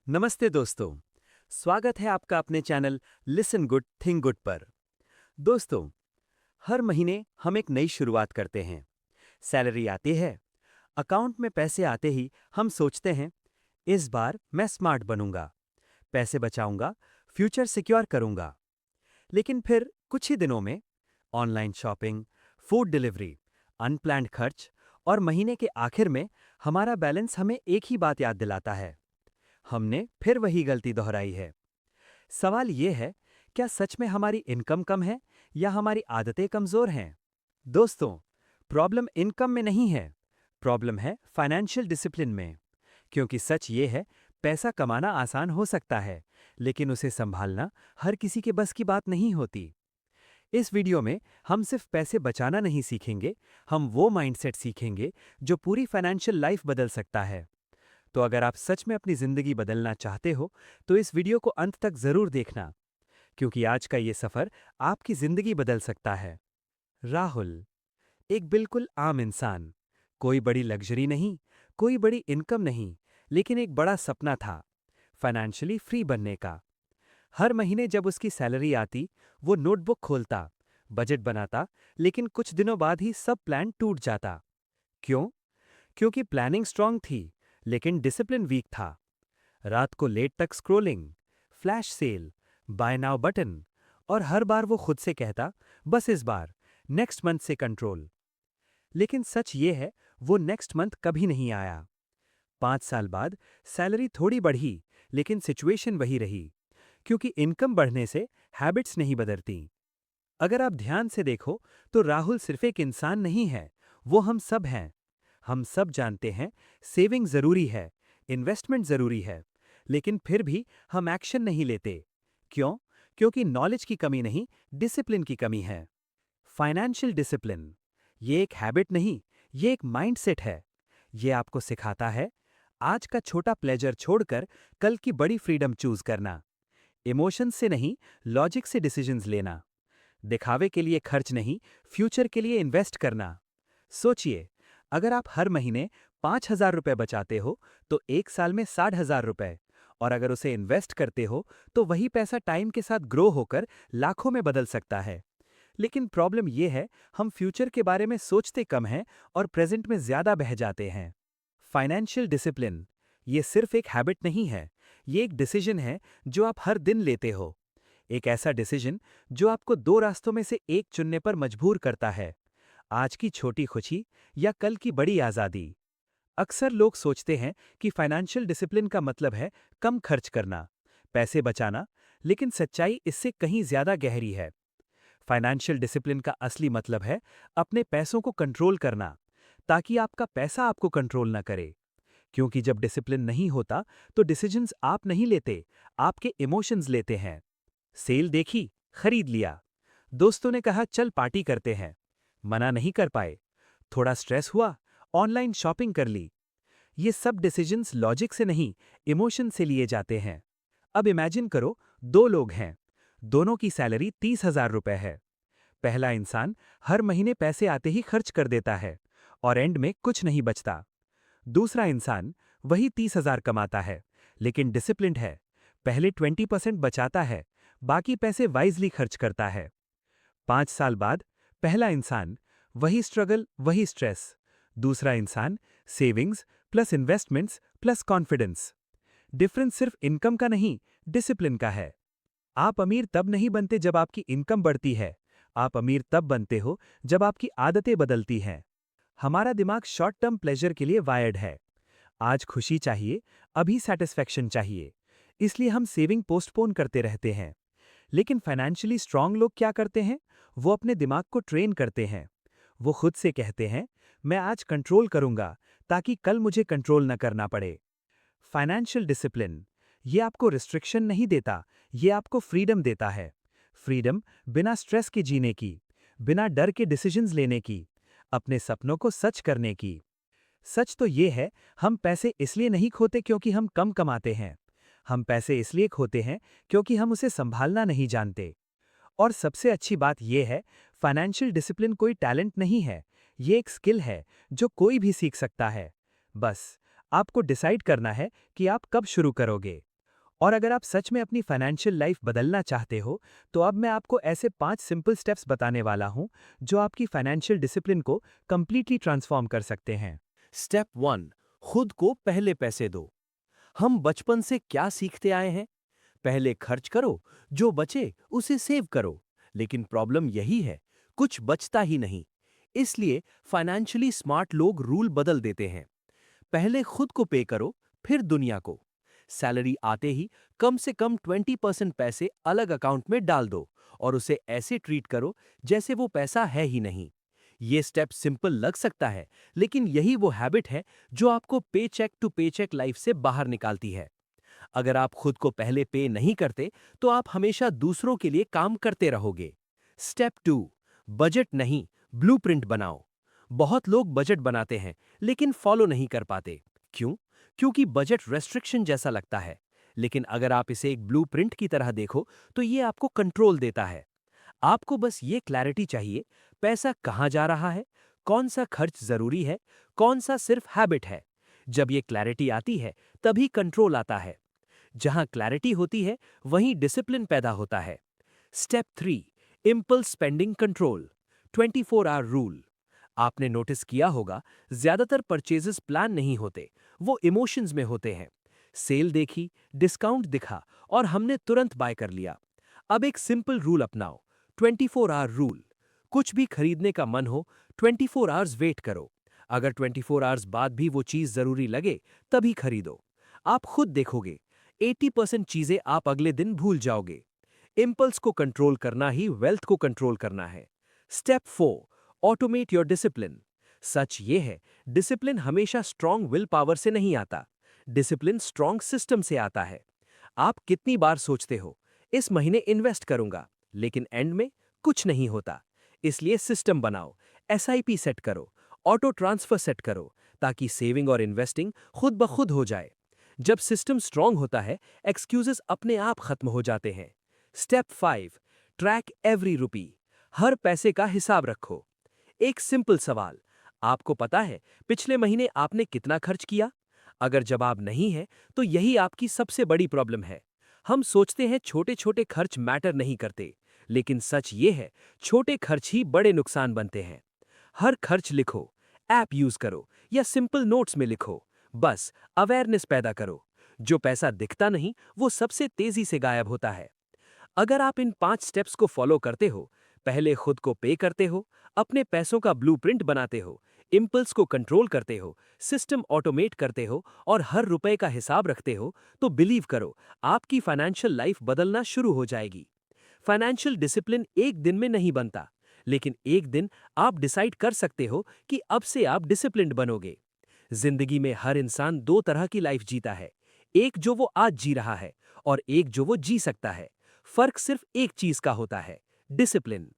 नमस्ते दोस्तों। स्वागत है आपका अपने channel listen good think good पर। दोस्तों, हर महीने हम एक नई शुरुआत करते हैं। सैलरी आती है, अकाउंट में पैसे आते ही हम सोचते हैं, इस बार मैं स्मार्ट बनूंगा, पैसे बचाऊंगा, फ्यूचर सिक्योर करूंगा। लेकिन फिर कुछ ही दिनों में online shopping, food delivery, unplanned खर्च और महीने के आखिर में हमारा बैलेंस हमें एक ही बात याद दिलाता है, हमने फिर वही गलती दोहराई है। सवाल ये है, क्या सच में हमारी इनकम कम है या हमारी आदतें कमजोर हैं? दोस्तों, प्रॉब्लम इनकम में नहीं है, प्रॉब्लम है फाइनेंशियल डिसिप्लिन में। क्योंकि सच ये है, पैसा कमाना आसान हो सकता है, लेकिन उसे संभालना हर किसी के बस की बात नहीं होती। इस वीडियो में हम सिर्फ पैसे बचाना नहीं सीखेंगे, हम वो माइंडसेट सीखेंगे जो पूरी फाइनेंशियल लाइफ बदल सकता है। तो अगर आप सच में अपनी जिंदगी बदलना चाहते हो, तो इस वीडियो को अंत तक जरूर देखना, क्योंकि आज का ये सफर आपकी जिंदगी बदल सकता है। राहुल, एक बिल्कुल आम इंसान, कोई बड़ी लग्जरी नहीं, कोई बड़ी इनकम नहीं, लेकिन एक बड़ा सपना था, फाइनेंशियली फ्री बनने का। हर महीने जब उसकी सैलरी आती, वो नोटबुक खोलता, बजट बनाता, लेकिन कुछ दिनों बाद ही सब प्लान टूट जाता। क्यों? क्योंकि प्लानिंग स्ट्रांग थी, लेकिन डिसिप्लिन वीक था। रात को लेट तक scrolling, flash sale, buy now button, और हर बार वो खुद से कहता, बस इस बार, नेक्स्ट मंथ से कंट्रोल। लेकिन सच ये है, वो नेक्स्ट मंथ कभी नहीं आया। 5 साल बाद सैलरी थोड़ी बढ़ी, लेकिन सिचुएशन वही रही, क्योंकि इनकम बढ़ने से हैबिट्स नहीं बदलती। अगर आप ध्यान से देखो, तो राहुल सिर्फ एक इंसान नहीं है, वो हम सब हैं। हम सब जानते हैं, सेविंग जरूरी है, इन्वेस्टमेंट जरूरी है, लेकिन फिर भी हम एक्शन नहीं लेते। क्यों? क्योंकि नॉलेज की कमी नहीं, डिसिप्लिन की कमी है। फाइनेंशियल डिसिप्लिन, ये एक हैबिट नहीं, ये एक माइंडसेट है। ये आपको सिखाता है, आज का छोटा प्लेजर छोड़कर कल की बड़ी फ्रीडम चूज करना। इमोशंस से नहीं, लॉजिक से डिसीजंस लेना। दिखावे के लिए खर्च नहीं, फ्यूचर के लिए इन्वेस्ट करना। सोचिए, अगर आप हर महीने 5,000 रुपए बचाते हो, तो एक साल में 60,000 रुपए, और अगर उसे इन्वेस्ट करते हो, तो वही पैसा टाइम के साथ ग्रो होकर लाखों में बदल सकता है। लेकिन प्रॉब्लम यह है, हम फ्यूचर के बारे में सोचते कम हैं और प्रेजेंट में ज्यादा बह जाते हैं। फाइनेंशियल डिसिप्लिन, ये सिर्फ एक हैबिट नहीं है, ये एक डिसीजन है जो आप हर दिन लेते हो। एक ऐसा डिसीजन जो आपको दो रास्तों में से एक चुनने पर मजबूर करता है, आज की छोटी खुशी या कल की बड़ी आजादी। अक्सर लोग सोचते हैं कि फाइनेंशियल डिसिप्लिन का मतलब है कम खर्च करना, पैसे बचाना, लेकिन सच्चाई इससे कहीं ज्यादा गहरी है। फाइनेंशियल डिसिप्लिन का असली मतलब है अपने पैसों को कंट्रोल करना, ताकि आपका पैसा आपको कंट्रोल न करे। क्योंकि जब डिसिप्लिन नहीं होता, तो डिसीजंस आप नहीं लेते, आपके इमोशंस लेते हैं। सेल देखी, खरीद लिया। दोस्तों ने कहा चल पार्टी करते हैं, मना नहीं कर पाए। थोड़ा स्ट्रेस हुआ, ऑनलाइन शॉपिंग कर ली। ये सब डिसीजंस लॉजिक से नहीं, इमोशन से लिए जाते हैं। अब इमेजिन करो, दो लोग हैं, दोनों की सैलरी 30,000 रुपए है। पहला इंसान हर महीने पैसे आते ही खर्च कर देता है और एंड में कुछ नहीं बचता। दूसरा इंसान वही 30,000 कमाता है, लेकिन डिसिप्लिन्ड है, पहले 20% बचाता है, बाकी पैसे वाइजली खर्च करता है। 5 साल बाद पहला इंसान वही स्ट्रगल, वही स्ट्रेस। दूसरा इंसान savings plus investments plus confidence. Difference सिर्फ इनकम का नहीं, डिसिप्लिन का है। आप अमीर तब नहीं बनते जब आपकी इनकम बढ़ती है, आप अमीर तब बनते हो जब आपकी आदतें बदलती हैं। हमारा दिमाग शॉर्ट टर्म प्लेजर के लिए वायर्ड है। आज खुशी चाहिए, अभी सेटिस्फैक्शन चाहिए, इसलिए हम सेविंग पोस्टपोन करते रहते हैं। लेकिन फाइनेंशियली स्ट्रांग लोग क्या करते हैं? वो अपने दिमाग को ट्रेन करते हैं। वो खुद से कहते हैं, मैं आज कंट्रोल करूंगा, ताकि कल मुझे कंट्रोल न करना पड़े। फाइनेंशियल डिसिप्लिन, ये आपको रिस्ट्रिक्शन नहीं देता, ये आपको फ्रीडम देता है। फ्रीडम बिना स्ट्रेस के जीने की, बिना डर के डिसीजंस लेने की, अपने सपनों को सच करने की। सच तो ये है, हम पैसे इसलिए नहीं खोते क्योंकि हम कम कमाते हैं। हम पैसे इसलिए खोते हैं क्योंकि हम उसे संभालना नहीं जानते। और सबसे अच्छी बात यह है, फाइनेंशियल डिसिप्लिन कोई टैलेंट नहीं है, ये एक स्किल है जो कोई भी सीख सकता है। बस आपको डिसाइड करना है कि आप कब शुरू करोगे। और अगर आप सच में अपनी फाइनेंशियल लाइफ बदलना चाहते हो, तो अब मैं आपको ऐसे 5 सिंपल स्टेप्स बताने वाला हूं, जो आपकी फाइनेंशियल डिसिप्लिन को कंप्लीटली ट्रांसफॉर्म कर सकते हैं। स्टेप 1, खुद को पहले पैसे दो। हम बचपन से क्या सीखते आए हैं? पहले खर्च करो, जो बचे उसे सेव करो। लेकिन प्रॉब्लम यही है, कुछ बचता ही नहीं। इसलिए फाइनेंशियली स्मार्ट लोग रूल बदल देते हैं। पहले खुद को पे करो, फिर दुनिया को। सैलरी आते ही कम से कम 20% पैसे अलग अकाउंट में डाल दो और उसे ऐसे ट्रीट करो जैसे वो पैसा है ही नहीं। ये स्टेप सिंपल लग सकता है, लेकिन यही वो हैबिट है जो आपको पे चेक टू पे चेक लाइफ से बाहर निकालती है। अगर आप खुद को पहले पे नहीं करते, तो आप हमेशा दूसरों के लिए काम करते रहोगे। स्टेप 2, बजट नहीं, ब्लूप्रिंट बनाओ। बहुत लोग बजट बनाते हैं, लेकिन फॉलो नहीं कर पाते। क्यों? क्योंकि बजट रेस्ट्रिक्शन जैसा लगता है। लेकिन अगर आप इसे एक ब्लूप्रिंट की तरह देखो, तो ये आपको कंट्रोल देता है। आपको बस ये क्लैरिटी चाहिए, पैसा कहाँ जा रहा है, कौन सा खर्च जरूरी है, कौन सा सिर्फ हैबिट है। जब ये क्लैरिटी आती है, तभी कंट्रोल आता है। जहां क्लैरिटी होती है, वहीं डिसिप्लिन पैदा होता है। Step 3, impulse spending control, 24 hour rule. आपने नोटिस किया होगा, ज्यादातर परचेजेस प्लान नहीं होते, वो इमोशंस में होते हैं। सेल देखी, डिस्काउंट दिखा और हमने तुरंत बाय कर लिया। अब एक सिंपल रूल अपनाओ, 24 आवर रूल। कुछ भी खरीदने का मन हो, 24 आवर्स वेट करो। अगर 24 आवर्स बाद भी वो चीज जरूरी लगे, तभी खरीदो। आप खुद देखोगे, 80% चीजें आप अगले दिन भूल जाओगे। इम्पल्स को कंट्रोल करना ही वेल्थ को कंट्रोल करना है। Step 4, automate your discipline. सच ये है, डिसिप्लिन हमेशा स्ट्रांग विल पावर से नहीं आता। डिसिप्लिन स्ट्रांग सिस्टम से आता है। आप कितनी बार सोचते हो, इस महीने इन्वेस्ट करूंगा, लेकिन एंड में कुछ नहीं होता। इसलिए सिस्टम बनाओ, एसआईपी सेट करो, ऑटो ट्रांसफर सेट करो, ताकि सेविंग और इन्वेस्टिंग खुद ब खुद हो जाए। जब सिस्टम स्ट्रांग होता है, एक्सक्यूजेस अपने आप खत्म हो जाते हैं। Step 5, track every rupee. हर पैसे का हिसाब रखो। एक सिंपल सवाल, आपको पता है पिछले महीने आपने कितना खर्च किया? अगर जवाब नहीं है, तो यही आपकी सबसे बड़ी प्रॉब्लम है। हम सोचते हैं छोटे छोटे खर्च मैटर नहीं करते, लेकिन सच ये है, छोटे खर्च ही बड़े नुकसान बनते हैं। हर खर्च लिखो, ऐप यूज करो या सिंपल नोट्स में लिखो। बस अवेयरनेस पैदा करो। जो पैसा दिखता नहीं, वो सबसे तेजी से गायब होता है। अगर आप इन 5 स्टेप्स को फॉलो करते हो, पहले खुद को पे करते हो, अपने पैसों का ब्लूप्रिंट बनाते हो, इम्पल्स को कंट्रोल करते हो, सिस्टम ऑटोमेट करते हो और हर रुपए का हिसाब रखते हो, तो बिलीव करो, आपकी फाइनेंशियल लाइफ बदलना शुरू हो जाएगी। फाइनेंशियल डिसिप्लिन एक दिन में नहीं बनता, लेकिन एक दिन आप डिसाइड कर सकते हो कि अब से आप डिसिप्लिन्ड बनोगे। जिंदगी में हर इंसान दो तरह की लाइफ जीता है, एक जो वो आज जी रहा है और एक जो वो जी सकता है। फर्क सिर्फ एक चीज का होता है, डिसिप्लिन।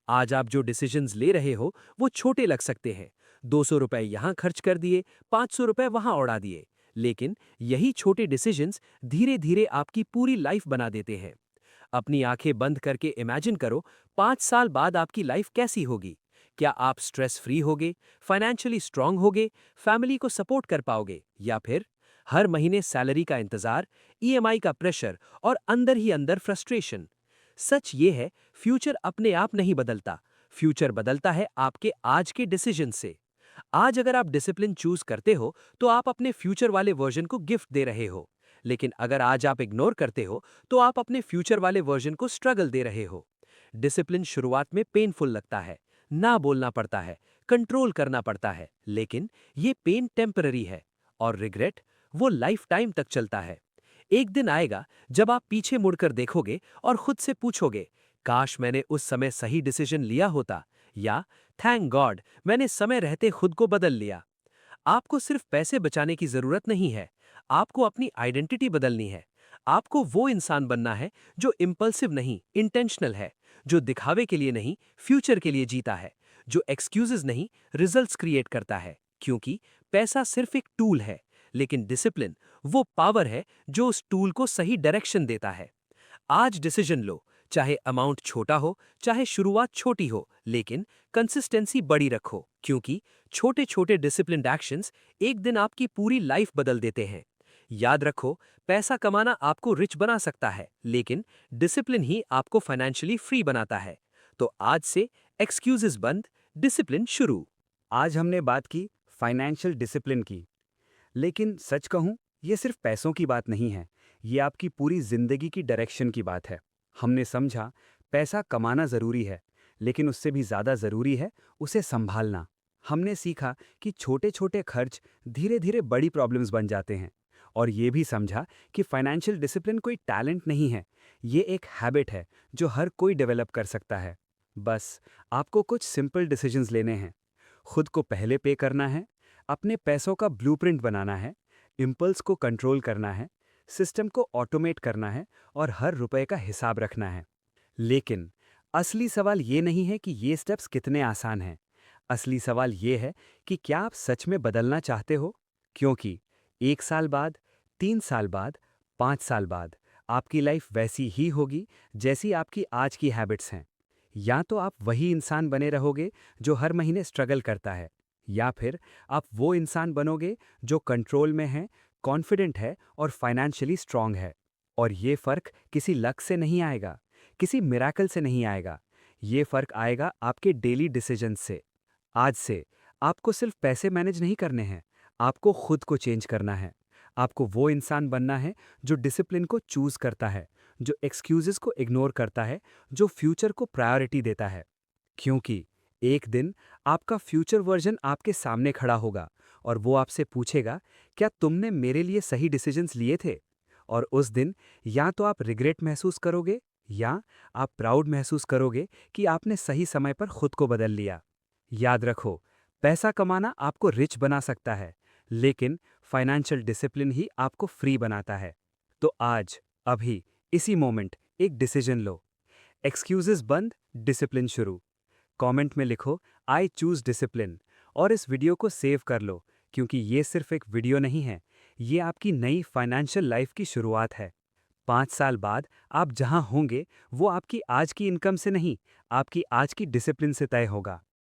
आज आप जो डिसीजंस ले रहे हो, वो छोटे लग सकते हैं। 200 रुपए यहां खर्च कर दिए, 500 रुपए वहां उड़ा दिए। लेकिन यही छोटे डिसीजंस धीरे धीरे आपकी पूरी लाइफ बना देते हैं। अपनी आंखें बंद करके इमेजिन करो, 5 साल बाद आपकी लाइफ कैसी होगी। क्या आप स्ट्रेस फ्री होगे, फाइनेंशियली स्ट्रांग होगे, फैमिली को सपोर्ट कर पाओगे, या फिर हर महीने सैलरी का इंतजार, ईएमआई का प्रेशर और अंदर ही अंदर फ्रस्ट्रेशन। सच ये है, फ्यूचर अपने आप नहीं बदलता, फ्यूचर बदलता है आपके आज के डिसीजन से। आज अगर आप डिसिप्लिन चूज करते हो, तो आप अपने फ्यूचर वाले वर्जन को गिफ्ट दे रहे हो। लेकिन अगर आज आप इग्नोर करते हो, तो आप अपने फ्यूचर वाले वर्जन को स्ट्रगल दे रहे हो। डिसिप्लिन शुरुआत में पेनफुल लगता है, ना बोलना पड़ता है, कंट्रोल करना पड़ता है, लेकिन ये पेन टेम्पररी है। और रिग्रेट, वो लाइफ टाइम तक चलता है। एक दिन आएगा जब आप पीछे मुड़कर देखोगे और खुद से पूछोगे, काश मैंने उस समय सही डिसीजन लिया होता, या थैंक गॉड मैंने समय रहते खुद को बदल लिया। आपको सिर्फ पैसे बचाने की जरूरत नहीं है, आपको अपनी आइडेंटिटी बदलनी है। आपको वो इंसान बनना है जो इम्पल्सिव नहीं, इंटेंशनल है, जो दिखावे के लिए नहीं, फ्यूचर के लिए जीता है, जो एक्सक्यूजेस नहीं, रिजल्ट्स क्रिएट करता है। क्योंकि पैसा सिर्फ एक टूल है, लेकिन डिसिप्लिन वो पावर है जो उस टूल को सही डायरेक्शन देता है। आज डिसीजन लो, चाहे अमाउंट छोटा हो, चाहे शुरुआत छोटी हो, लेकिन कंसिस्टेंसी बड़ी रखो, क्योंकि छोटे छोटे डिसिप्लिन्ड एक्शंस एक दिन आपकी पूरी लाइफ बदल देते हैं। याद रखो, पैसा कमाना आपको रिच बना सकता है, लेकिन डिसिप्लिन ही आपको फाइनेंशियली फ्री बनाता है। तो आज से एक्सक्यूजेस बंद, डिसिप्लिन शुरू। आज हमने बात की फाइनेंशियल डिसिप्लिन की, लेकिन सच कहूं, ये सिर्फ पैसों की बात नहीं है, ये आपकी पूरी जिंदगी की डायरेक्शन की बात है। हमने समझा पैसा कमाना ज़रूरी है, लेकिन उससे भी ज़्यादा ज़रूरी है उसे संभालना। हमने सीखा कि छोटे छोटे खर्च धीरे धीरे बड़ी प्रॉब्लम्स बन जाते हैं, और ये भी समझा कि फाइनेंशियल डिसिप्लिन कोई टैलेंट नहीं है, ये एक हैबिट है जो हर कोई डेवलप कर सकता है। बस आपको कुछ सिंपल डिसीजंस लेने हैं। खुद को पहले पे करना है, अपने पैसों का ब्लूप्रिंट बनाना है, इम्पल्स को कंट्रोल करना है, सिस्टम को ऑटोमेट करना है और हर रुपए का हिसाब रखना है। लेकिन असली सवाल ये नहीं है कि ये स्टेप्स कितने आसान हैं। असली सवाल ये है कि क्या आप सच में बदलना चाहते हो? क्योंकि 1 साल बाद, 3 साल बाद, 5 साल बाद आपकी लाइफ वैसी ही होगी जैसी आपकी आज की हैबिट्स हैं। या तो आप वही इंसान बने रहोगे जो हर महीने स्ट्रगल करता है, या फिर आप वो इंसान बनोगे जो कंट्रोल में है, कॉन्फिडेंट है और फाइनेंशियली स्ट्रांग है। और ये फर्क किसी लक से नहीं आएगा, किसी मिराकल से नहीं आएगा। ये फर्क आएगा आपके डेली डिसीजंस से। आज से आपको सिर्फ पैसे मैनेज नहीं करने हैं, आपको खुद को चेंज करना है। आपको वो इंसान बनना है जो डिसिप्लिन को चूज करता है, जो एक्सक्यूजेस को इग्नोर करता है, जो फ्यूचर को प्रायोरिटी देता है। क्योंकि एक दिन आपका फ्यूचर वर्जन आपके सामने खड़ा होगा और वो आपसे पूछेगा, क्या तुमने मेरे लिए सही डिसीजंस लिए थे? और उस दिन या तो आप रिग्रेट महसूस करोगे, या आप प्राउड महसूस करोगे कि आपने सही समय पर खुद को बदल लिया। याद रखो, पैसा कमाना आपको रिच बना सकता है, लेकिन फाइनेंशियल डिसिप्लिन ही आपको फ्री बनाता है। तो आज, अभी, इसी मोमेंट एक डिसीजन लो। एक्सक्यूजेस बंद, डिसिप्लिन शुरू। कमेंट में लिखो, आई चूज डिसिप्लिन, और इस वीडियो को सेव कर लो, क्योंकि ये सिर्फ एक वीडियो नहीं है, ये आपकी नई फाइनेंशियल लाइफ की शुरुआत है। 5 साल बाद आप जहां होंगे वो आपकी आज की इनकम से नहीं, आपकी आज की डिसिप्लिन से तय होगा।